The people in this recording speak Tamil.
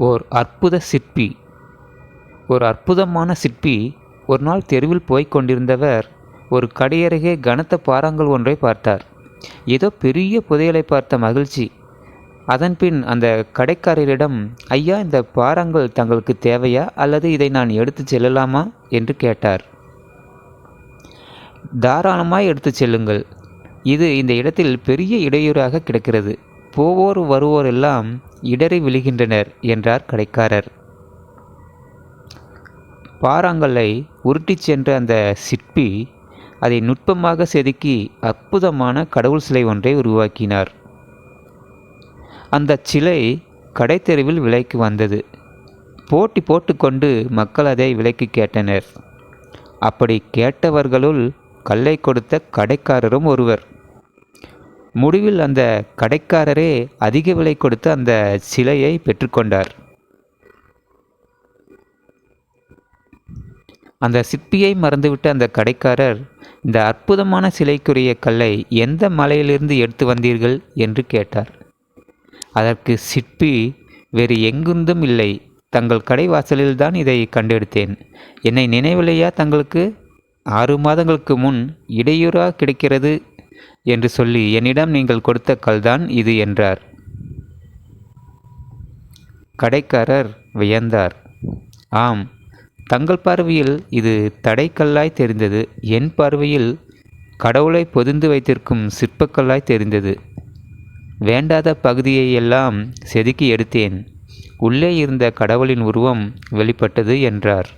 ஓர் அற்புத சிற்பி. ஒரு அற்புதமான சிற்பி ஒரு நாள் தெருவில் போய்க் கொண்டிருந்தவர் ஒரு கடையருகே கனத்த பாறாங்கல் ஒன்றை பார்த்தார். ஏதோ பெரிய புதையலை பார்த்த மகிழ்ச்சி. அதன்பின் அந்த கடைக்காரரிடம், ஐயா, இந்த பாறாங்கல் தங்களுக்கு தேவையா, அல்லது இதை நான் எடுத்துச் செல்லலாமா என்று கேட்டார். தாராளமாய் எடுத்துச் செல்லுங்கள். இது இந்த இடத்தில் பெரிய இடையூறாக கிடக்கிறது. போவோர் வருவோர் எல்லாம் இடறி விழுகின்றனர் என்றார் கடைக்காரர். பாறாங்கல்லை உருட்டிச் சென்ற அந்த சிற்பி அதை நுட்பமாக செதுக்கி அற்புதமான கடவுள் சிலை ஒன்றை உருவாக்கினார். அந்த சிலை கடைத்தெருவில் விலைக்கு வந்தது. போட்டி போட்டுக்கொண்டு மக்கள் அதை விலைக்கு கேட்டனர். அப்படி கேட்டவர்களுள் கல்லை கொடுத்த கடைக்காரரும் ஒருவர். முடிவில் அந்த கடைக்காரரே அதிக விலை கொடுத்து அந்த சிலையை பெற்றுக்கொண்டார். அந்த சிற்பியை மறந்துவிட்ட அந்த கடைக்காரர், இந்த அற்புதமான சிலைக்குரிய கல்லை எந்த மலையிலிருந்து எடுத்து வந்தீர்கள் என்று கேட்டார். அதற்கு சிற்பி, வேறு எங்கிருந்தும் இல்லை, தங்கள் கடை வாசலில்தான் இதை கண்டெடுத்தேன். என்னை நினைவில்லையா தங்களுக்கு? 6 மாதங்களுக்கு முன் இடையூறாக கிடைக்கிறது என்று சொல்லி என்னிடம் நீங்கள் கொடுத்த கல்தான் இது என்றார். கடைக்காரர் வியந்தார். ஆம், தங்கள் பார்வையில் இது தடைக்கல்லாய் தெரிந்தது. என் பார்வையில் கடவுளை பொதிந்து வைத்திருக்கும் சிற்பக்கல்லாய் தெரிந்தது. வேண்டாத பகுதியை எல்லாம் செதுக்கி எடுத்தேன். உள்ளே இருந்த கடவுளின் உருவம் வெளிப்பட்டது என்றார்.